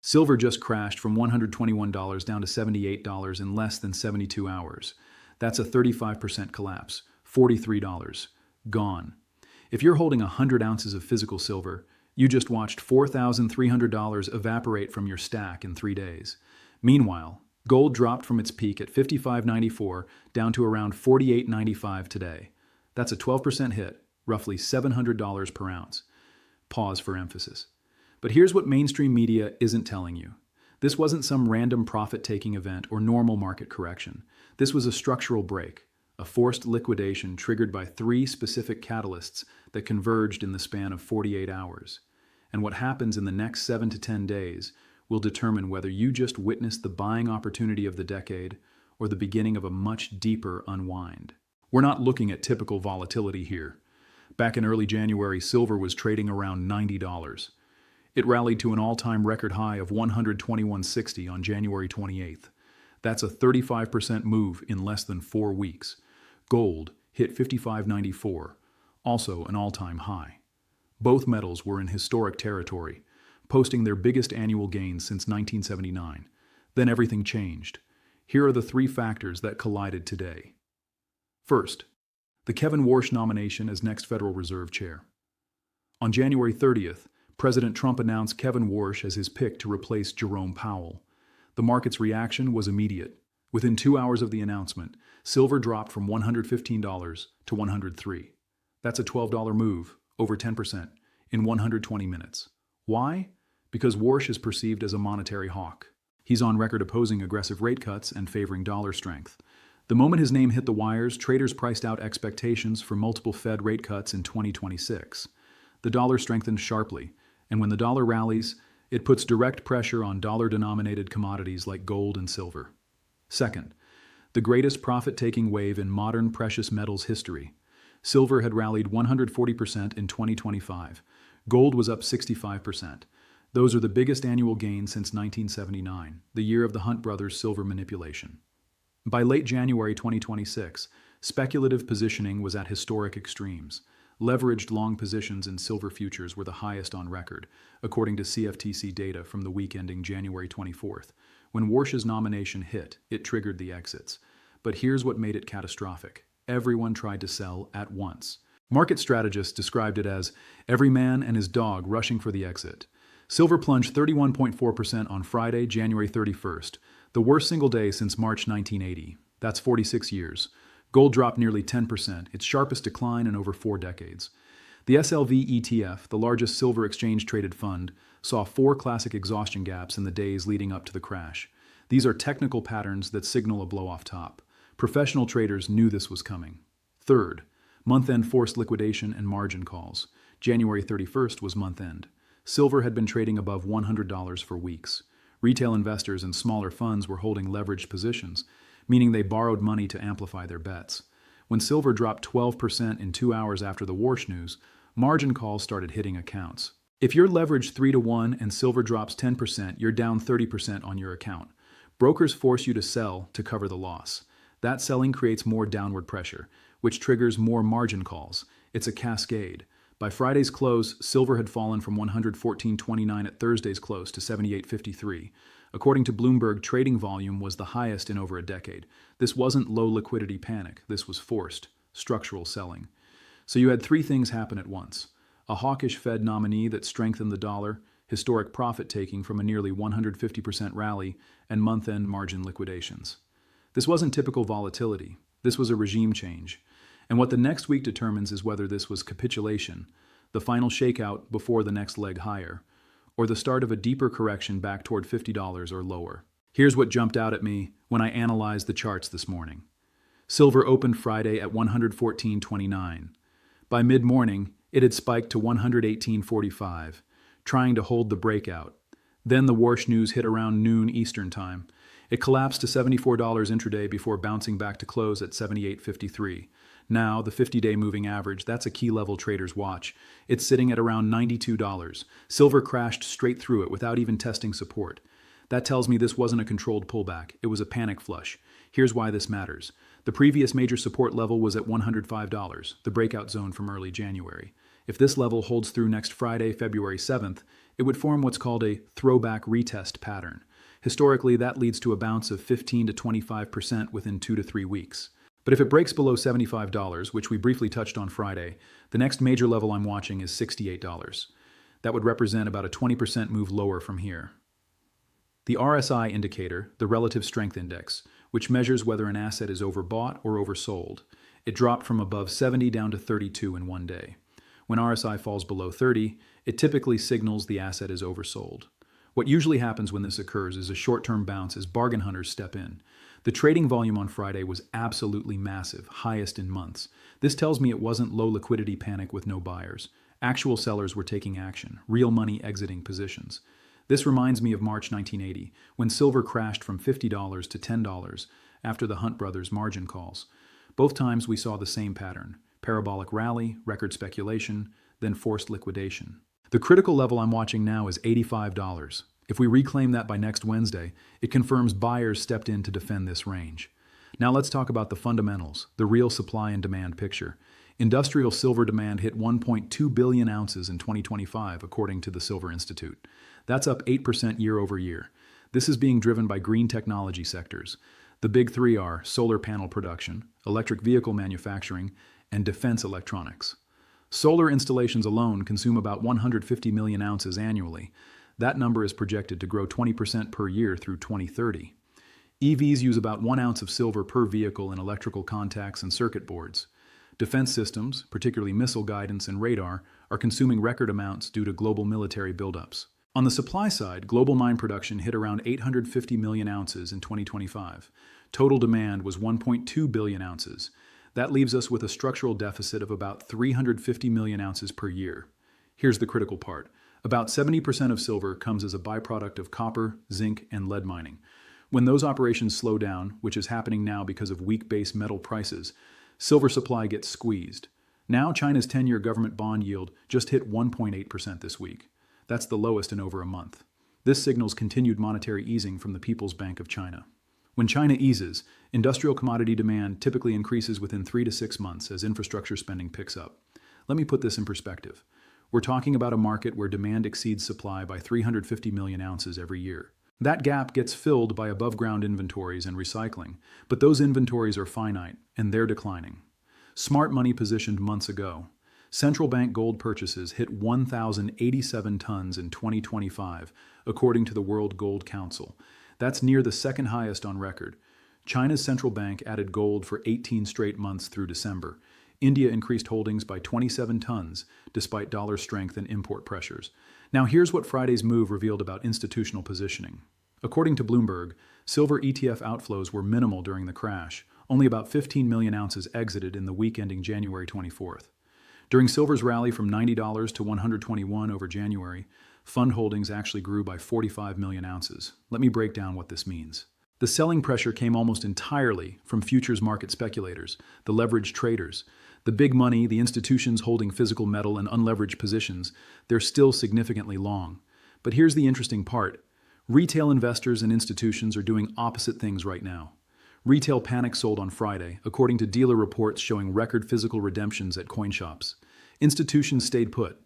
Silver just crashed from $121 down to $78 in less than 72 hours. That's a 35% collapse. $43. Gone. If you're holding 100 ounces of physical silver, you just watched $4,300 evaporate from your stack in 3 days. Meanwhile, gold dropped from its peak at $55.94 down to around $48.95 today. That's a 12% hit, roughly $700 per ounce. Pause for emphasis. But here's what mainstream media isn't telling you. This wasn't some random profit-taking event or normal market correction. This was a structural break, a forced liquidation triggered by 3 specific catalysts that converged in the span of 48 hours. And what happens in the next 7 to 10 days will determine whether you just witnessed the buying opportunity of the decade or the beginning of a much deeper unwind. We're not looking at typical volatility here. Back in early January, silver was trading around $90. It rallied to an all-time record high of $121.60 on January 28th. That's a 35% move in less than 4 weeks. Gold hit $55.94, also an all-time high. Both metals were in historic territory, posting their biggest annual gains since 1979. Then everything changed. Here are the 3 factors that collided today. First, the Kevin Warsh nomination as next Federal Reserve Chair. On January 30th, President Trump announced Kevin Warsh as his pick to replace Jerome Powell. The market's reaction was immediate. Within 2 hours of the announcement, silver dropped from $115 to $103. That's a $12 move, over 10%, in 120 minutes. Why? Because Warsh is perceived as a monetary hawk. He's on record opposing aggressive rate cuts and favoring dollar strength. The moment his name hit the wires, traders priced out expectations for multiple Fed rate cuts in 2026. The dollar strengthened sharply, and when the dollar rallies, it puts direct pressure on dollar-denominated commodities like gold and silver. Second, the greatest profit-taking wave in modern precious metals history. Silver had rallied 140% in 2025. Gold was up 65%. Those are the biggest annual gains since 1979, the year of the Hunt brothers' silver manipulation. By late January 2026, speculative positioning was at historic extremes. Leveraged long positions in silver futures were the highest on record, according to CFTC data from the week ending January 24th. When Warsh's nomination hit, it triggered the exits. But here's what made it catastrophic. Everyone tried to sell at once. Market strategists described it as every man and his dog rushing for the exit. Silver plunged 31.4% on Friday, January 31st, the worst single day since March 1980. That's 46 years. Gold dropped nearly 10%, its sharpest decline in over 4 decades. The SLV ETF, the largest silver exchange-traded fund, saw 4 classic exhaustion gaps in the days leading up to the crash. These are technical patterns that signal a blow-off top. Professional traders knew this was coming. Third, month-end forced liquidation and margin calls. January 31st was month-end. Silver had been trading above $100 for weeks. Retail investors and smaller funds were holding leveraged positions, meaning they borrowed money to amplify their bets. When silver dropped 12% in 2 hours after the Warsh news, margin calls started hitting accounts. If you're leveraged 3-to-1 and silver drops 10%, you're down 30% on your account. Brokers force you to sell to cover the loss. That selling creates more downward pressure, which triggers more margin calls. It's a cascade. By Friday's close, silver had fallen from $114.29 at Thursday's close to $78.53. According to Bloomberg, trading volume was the highest in over a decade. This wasn't low liquidity panic. This was forced, structural selling. So you had 3 things happen at once. A hawkish Fed nominee that strengthened the dollar, historic profit-taking from a nearly 150% rally, and month-end margin liquidations. This wasn't typical volatility. This was a regime change. And what the next week determines is whether this was capitulation, the final shakeout before the next leg higher, or the start of a deeper correction back toward $50 or lower. Here's what jumped out at me when I analyzed the charts this morning. Silver opened Friday at $114.29. By mid-morning, it had spiked to $118.45, trying to hold the breakout. Then the Warsh news hit around noon Eastern Time. It collapsed to $74 intraday before bouncing back to close at $78.53. Now, the 50-day moving average, that's a key level traders watch. It's sitting at around $92. Silver crashed straight through it without even testing support. That tells me this wasn't a controlled pullback. It was a panic flush. Here's why this matters. The previous major support level was at $105, the breakout zone from early January. If this level holds through next Friday, February 7th, it would form what's called a throwback retest pattern. Historically, that leads to a bounce of 15 to 25% within 2 to 3 weeks. But if it breaks below $75, which we briefly touched on Friday, the next major level I'm watching is $68. That would represent about a 20% move lower from here. The RSI indicator, the Relative Strength Index, which measures whether an asset is overbought or oversold, it dropped from above 70 down to 32 in one day. When RSI falls below 30, it typically signals the asset is oversold. What usually happens when this occurs is a short-term bounce as bargain hunters step in. The trading volume on Friday was absolutely massive, highest in months. This tells me it wasn't low liquidity panic with no buyers. Actual sellers were taking action, real money exiting positions. This reminds me of March 1980, when silver crashed from $50 to $10 after the Hunt brothers margin calls. Both times we saw the same pattern: parabolic rally, record speculation, then forced liquidation. The critical level I'm watching now is $85. If we reclaim that by next Wednesday, it confirms buyers stepped in to defend this range. Now let's talk about the fundamentals, the real supply and demand picture. Industrial silver demand hit 1.2 billion ounces in 2025, according to the Silver Institute. That's up 8% year over year. This is being driven by green technology sectors. The big three are solar panel production, electric vehicle manufacturing, and defense electronics. Solar installations alone consume about 150 million ounces annually. That number is projected to grow 20% per year through 2030. EVs use about 1 ounce of silver per vehicle in electrical contacts and circuit boards. Defense systems, particularly missile guidance and radar, are consuming record amounts due to global military buildups. On the supply side, global mine production hit around 850 million ounces in 2025. Total demand was 1.2 billion ounces. That leaves us with a structural deficit of about 350 million ounces per year. Here's the critical part. About 70% of silver comes as a byproduct of copper, zinc, and lead mining. When those operations slow down, which is happening now because of weak base metal prices, silver supply gets squeezed. Now China's 10-year government bond yield just hit 1.8% this week. That's the lowest in over a month. This signals continued monetary easing from the People's Bank of China. When China eases, industrial commodity demand typically increases within 3 to 6 months as infrastructure spending picks up. Let me put this in perspective. We're talking about a market where demand exceeds supply by 350 million ounces every year. That gap gets filled by above-ground inventories and recycling, but those inventories are finite, and they're declining. Smart money positioned months ago. Central bank gold purchases hit 1,087 tons in 2025, according to the World Gold Council. That's near the second highest on record. China's central bank added gold for 18 straight months through December. India increased holdings by 27 tons, despite dollar strength and import pressures. Now here's what Friday's move revealed about institutional positioning. According to Bloomberg, silver ETF outflows were minimal during the crash. Only about 15 million ounces exited in the week ending January 24th. During silver's rally from $90 to $121 over January, fund holdings actually grew by 45 million ounces. Let me break down what this means. The selling pressure came almost entirely from futures market speculators, the leveraged traders. The big money, the institutions holding physical metal and unleveraged positions, they're still significantly long. But here's the interesting part. Retail investors and institutions are doing opposite things right now. Retail panic sold on Friday, according to dealer reports showing record physical redemptions at coin shops. Institutions stayed put.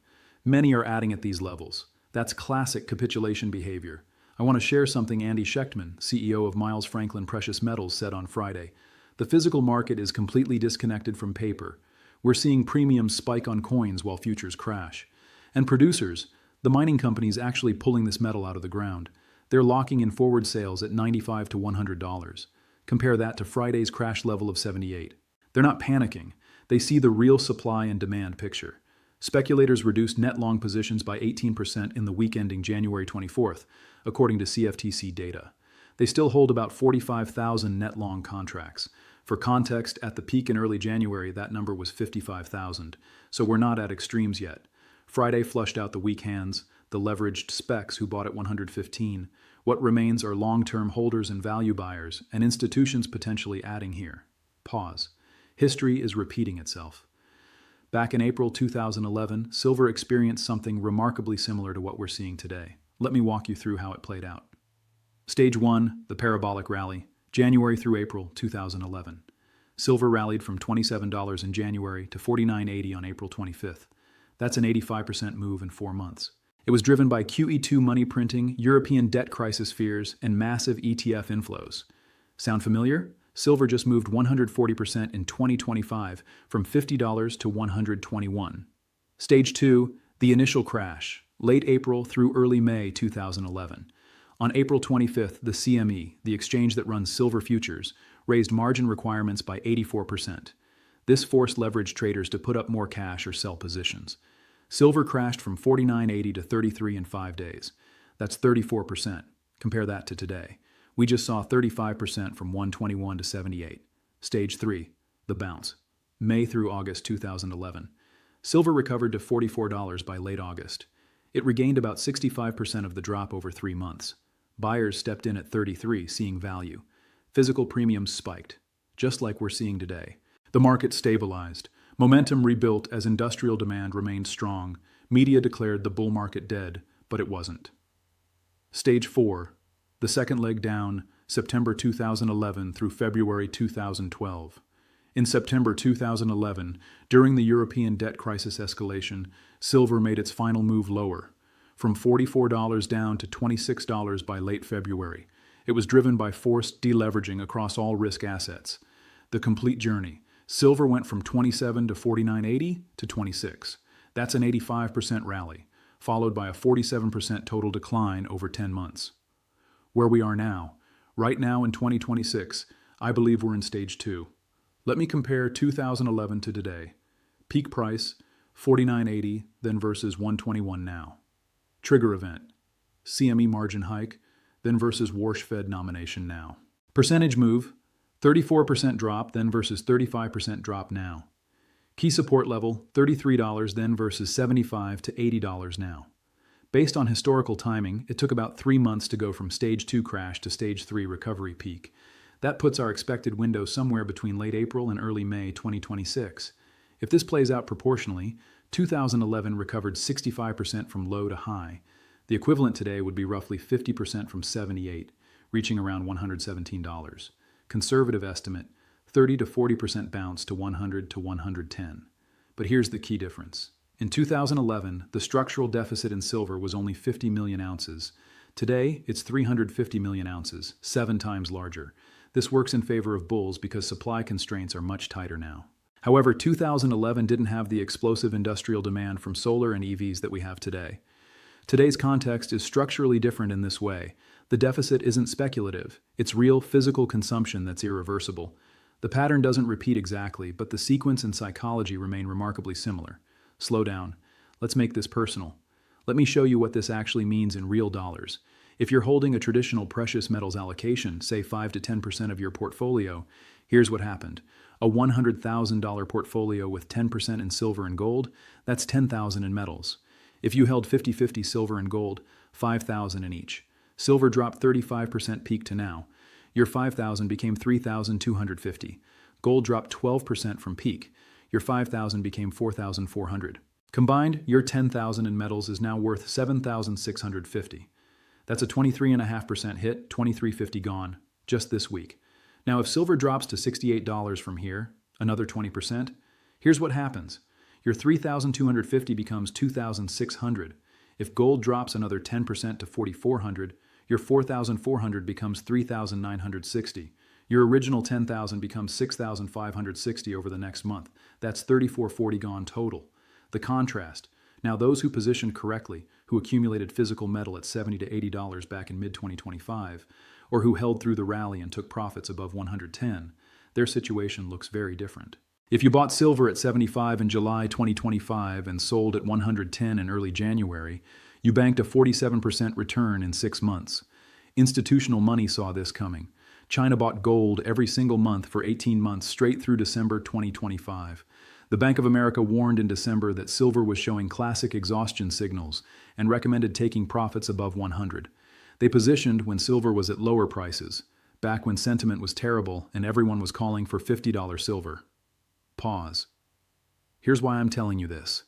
Many are adding at these levels. That's classic capitulation behavior. I want to share something Andy Schechtman, CEO of Miles Franklin Precious Metals, said on Friday. The physical market is completely disconnected from paper. We're seeing premiums spike on coins while futures crash. And producers, the mining companies actually pulling this metal out of the ground. They're locking in forward sales at $95 to $100. Compare that to Friday's crash level of 78. They're not panicking. They see the real supply and demand picture. Speculators reduced net long positions by 18% in the week ending January 24th, according to CFTC data. They still hold about 45,000 net long contracts. For context, at the peak in early January, that number was 55,000, so we're not at extremes yet. Friday flushed out the weak hands, the leveraged specs who bought at 115. What remains are long-term holders and value buyers, and institutions potentially adding here. Pause. History is repeating itself. Back in April 2011, silver experienced something remarkably similar to what we're seeing today. Let me walk you through how it played out. Stage 1, the parabolic rally, January through April 2011. Silver rallied from $27 in January to $49.80 on April 25th. That's an 85% move in 4 months. It was driven by QE2 money printing, European debt crisis fears, and massive ETF inflows. Sound familiar? Silver just moved 140% in 2025 from $50 to $121. Stage 2, the initial crash, late April through early May 2011. On April 25th, the CME, the exchange that runs silver futures, raised margin requirements by 84%. This forced leveraged traders to put up more cash or sell positions. Silver crashed from $49.80 to $33 in 5 days. That's 34%. Compare that to today. We just saw 35% from $121 to $78. Stage 3, the bounce. May through August 2011. Silver recovered to $44 by late August. It regained about 65% of the drop over 3 months. Buyers stepped in at $33, seeing value. Physical premiums spiked, just like we're seeing today. The market stabilized. Momentum rebuilt as industrial demand remained strong. Media declared the bull market dead, but it wasn't. Stage 4, the second leg down, September 2011 through February 2012. In September 2011, during the European debt crisis escalation, silver made its final move lower, from $44 down to $26 by late February. It was driven by forced deleveraging across all risk assets. The complete journey. Silver went from $27 to $49.80 to $26. That's an 85% rally, followed by a 47% total decline over 10 months. Where we are now, right now in 2026, I believe we're in stage 2. Let me compare 2011 to today. Peak price, $49.80, then versus $121 now. Trigger event, CME margin hike, then versus Warsh Fed nomination now. Percentage move, 34% drop, then versus 35% drop now. Key support level, $33 then versus $75 to $80 now. Based on historical timing, it took about 3 months to go from stage 2 crash to stage 3 recovery peak. That puts our expected window somewhere between late April and early May 2026. If this plays out proportionally, 2011 recovered 65% from low to high. The equivalent today would be roughly 50% from 78, reaching around $117. Conservative estimate, 30 to 40% bounce to 100 to 110. But here's the key difference. In 2011, the structural deficit in silver was only 50 million ounces. Today, it's 350 million ounces, 7 times larger. This works in favor of bulls because supply constraints are much tighter now. However, 2011 didn't have the explosive industrial demand from solar and EVs that we have today. Today's context is structurally different in this way. The deficit isn't speculative. It's real physical consumption that's irreversible. The pattern doesn't repeat exactly, but the sequence and psychology remain remarkably similar. Slow down. Let's make this personal. Let me show you what this actually means in real dollars. If you're holding a traditional precious metals allocation, say 5 to 10% of your portfolio, here's what happened. A $100,000 portfolio with 10% in silver and gold, that's $10,000 in metals. If you held 50-50 silver and gold, $5,000 in each. Silver dropped 35% peak to now. Your $5,000 became $3,250. Gold dropped 12% from peak. Your $5,000 became $4,400. Combined, your $10,000 in metals is now worth $7,650. That's a 23.5% hit, $2,350 gone, just this week. Now, if silver drops to $68 from here, another 20%, here's what happens. Your $3,250 becomes $2,600. If gold drops another 10% to $4,400, your $4,400 becomes $3,960. Your original $10,000 becomes $6,560 over the next month. That's $3,440 gone total. The contrast. Now, those who positioned correctly, who accumulated physical metal at $70 to $80 back in mid-2025, or who held through the rally and took profits above 110, their situation looks very different. If you bought silver at 75 in July 2025 and sold at 110 in early January, you banked a 47% return in 6 months. Institutional money saw this coming. China bought gold every single month for 18 months straight through December 2025. The Bank of America warned in December that silver was showing classic exhaustion signals and recommended taking profits above 100. They positioned when silver was at lower prices, back when sentiment was terrible and everyone was calling for $50 silver. Pause. Here's why I'm telling you this.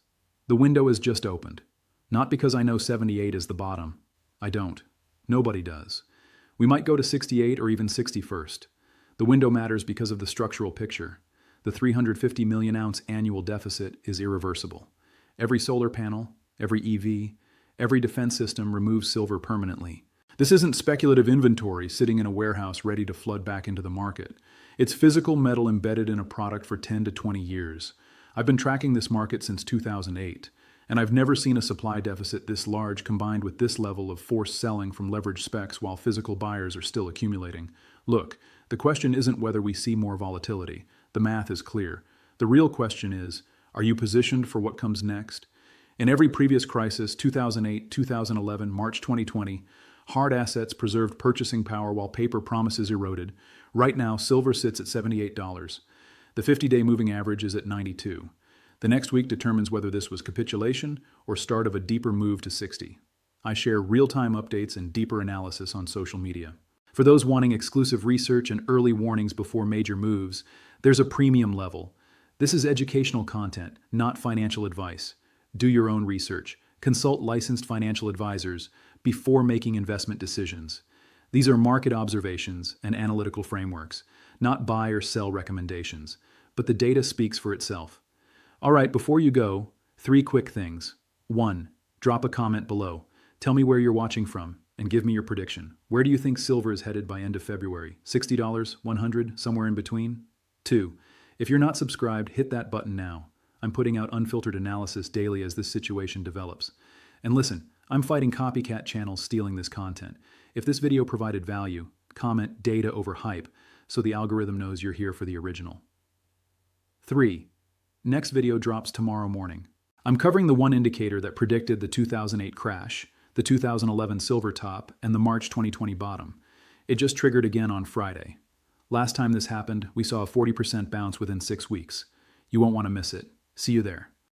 The window is just opened. Not because I know 78 is the bottom. I don't. Nobody does. We might go to 68 or even 60 first. The window matters because of the structural picture. The 350 million ounce annual deficit is irreversible. Every solar panel, every EV, Every defense system removes silver permanently. This isn't speculative inventory sitting in a warehouse ready to flood back into the market. It's physical metal embedded in a product for 10 to 20 years. I've been tracking this market since 2008, and I've never seen a supply deficit this large combined with this level of forced selling from leveraged specs while physical buyers are still accumulating. Look, the question isn't whether we see more volatility. The math is clear. The real question is, are you positioned for what comes next? In every previous crisis, 2008, 2011, March 2020, hard assets preserved purchasing power while paper promises eroded. Right now, silver sits at $78. The 50-day moving average is at 92. The next week determines whether this was capitulation or start of a deeper move to 60. I share real-time updates and deeper analysis on social media. For those wanting exclusive research and early warnings before major moves, there's a premium level. This is educational content, not financial advice. Do your own research. Consult licensed financial advisors before making investment decisions. These are market observations and analytical frameworks, not buy or sell recommendations, but the data speaks for itself. All right, before you go, 3 quick things. 1. Drop a comment below. Tell me where you're watching from and give me your prediction. Where do you think silver is headed by end of February? $60, $100, somewhere in between? 2. If you're not subscribed, hit that button now. I'm putting out unfiltered analysis daily as this situation develops. And listen, I'm fighting copycat channels stealing this content. If this video provided value, comment data over hype so the algorithm knows you're here for the original. 3. Next video drops tomorrow morning. I'm covering the one indicator that predicted the 2008 crash, the 2011 silver top, and the March 2020 bottom. It just triggered again on Friday. Last time this happened, we saw a 40% bounce within 6 weeks. You won't want to miss it. See you there.